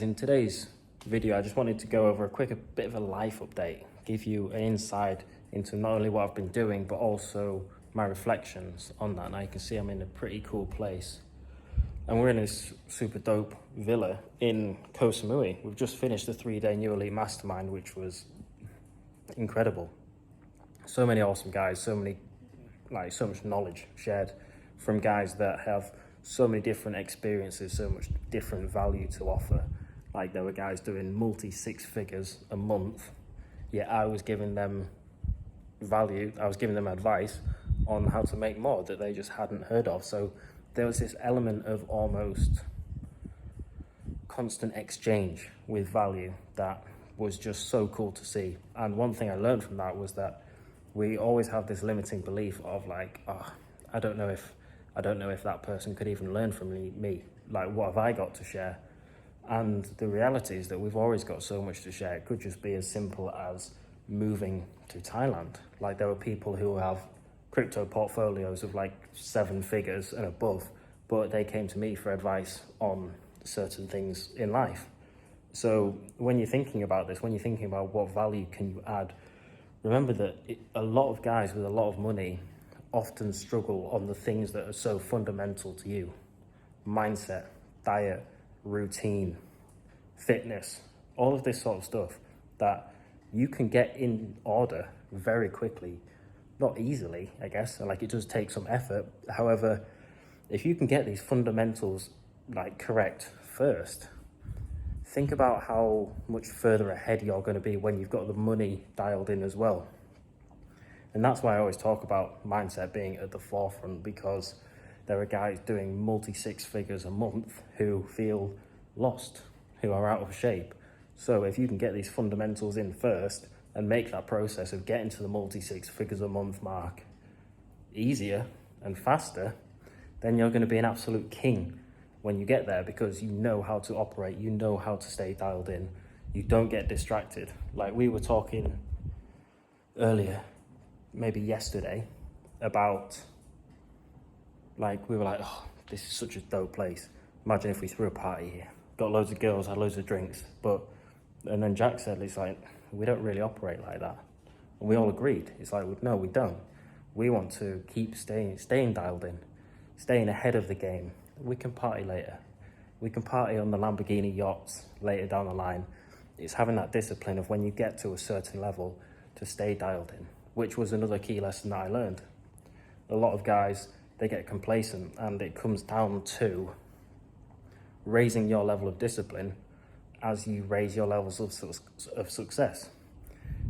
In today's video, I just wanted to go over a bit of a life update, give you an insight into not only what I've been doing, but also my reflections on that. Now you can see I'm in a pretty cool place. And we're in this super dope villa in Koh Samui. We've just finished the 3-day New Elite Mastermind, which was incredible. So many awesome guys, so much knowledge shared from guys that have so many different experiences, so much different value to offer. Like there were guys doing multi-6 figures a month, yet I was giving them value, I was giving them advice on how to make more that they just hadn't heard of. So there was this element of almost constant exchange with value that was just so cool to see. And one thing I learned from that was that we always have this limiting belief of like, oh, I don't know if that person could even learn from me. Like, what have I got to share? And the reality is that we've always got so much to share. It could just be as simple as moving to Thailand. Like there were people who have crypto portfolios of like 7 figures and above, but they came to me for advice on certain things in life. So when you're thinking about this, when you're thinking about what value can you add, remember that a lot of guys with a lot of money often struggle on the things that are so fundamental to you. Mindset, diet, routine, fitness, all of this sort of stuff that you can get in order very quickly. Not easily, I guess, like it does take some effort. However, if you can get these fundamentals like correct first, think about how much further ahead you're going to be when you've got the money dialed in as well. And that's why I always talk about mindset being at the forefront, because there are guys doing multi-6 figures a month who feel lost, who are out of shape. So if you can get these fundamentals in first and make that process of getting to the multi-6 figures a month mark easier and faster, then you're going to be an absolute king when you get there, because you know how to operate, you know how to stay dialed in, you don't get distracted. Like we were talking earlier, maybe yesterday, about like, we were like, oh, this is such a dope place. Imagine if we threw a party here, got loads of girls, had loads of drinks, and then Jack said, it's like, we don't really operate like that. And we all agreed. It's like, no, we don't. We want to keep staying dialed in, staying ahead of the game. We can party later. We can party on the Lamborghini yachts later down the line. It's having that discipline of when you get to a certain level to stay dialed in, which was another key lesson that I learned. A lot of guys, they get complacent, and it comes down to raising your level of discipline as you raise your levels of success.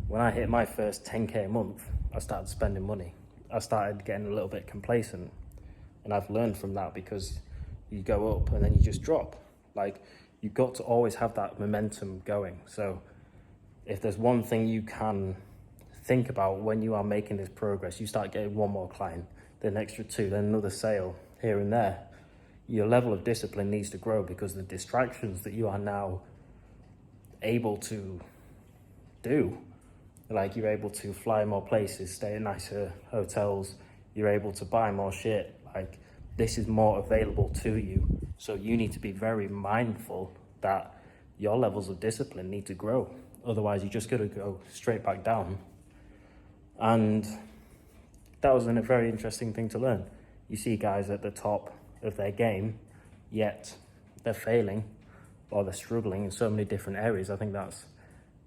When I hit my first 10K a month, I started spending money. I started getting a little bit complacent, and I've learned from that, because you go up and then you just drop. Like, you've got to always have that momentum going. So if there's one thing you can think about when you are making this progress, you start getting one more client, then an extra 2, then another sale here and there, your level of discipline needs to grow, because the distractions that you are now able to do, like you're able to fly more places, stay in nicer hotels, you're able to buy more shit, like this is more available to you. So you need to be very mindful that your levels of discipline need to grow. Otherwise, you're just going to go straight back down. And that was a very interesting thing to learn. You see guys at the top of their game, yet they're failing or they're struggling in so many different areas. I think that's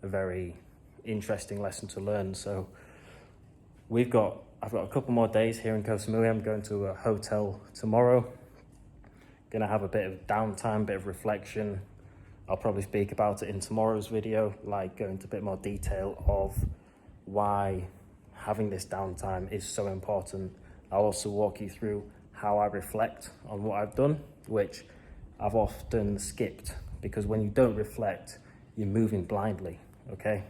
a very interesting lesson to learn. So I've got a couple more days here in Koh Samui. I'm going to a hotel tomorrow. Gonna have a bit of downtime, bit of reflection. I'll probably speak about it in tomorrow's video, like go into a bit more detail of why having this downtime is so important. I'll also walk you through how I reflect on what I've done, which I've often skipped, because when you don't reflect, you're moving blindly, okay?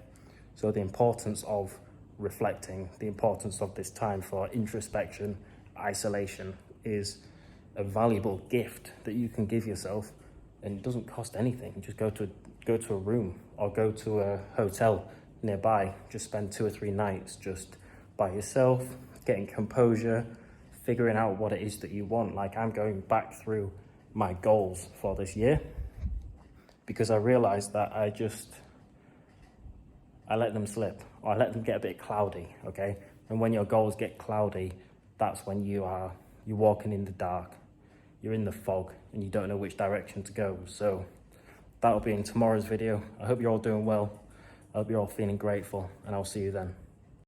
So the importance of reflecting, the importance of this time for introspection, isolation, is a valuable gift that you can give yourself, and it doesn't cost anything. You just go to a room or go to a hotel nearby, just spend 2 or 3 nights just by yourself, getting composure, figuring out what it is that you want. Like, I'm going back through my goals for this year, because I realized that I let them slip, or I let them get a bit cloudy, okay? And when your goals get cloudy, that's when you're walking in the dark, you're in the fog, and you don't know which direction to go. So that'll be in tomorrow's video. I hope you're all doing well. I hope you're all feeling grateful, and I'll see you then.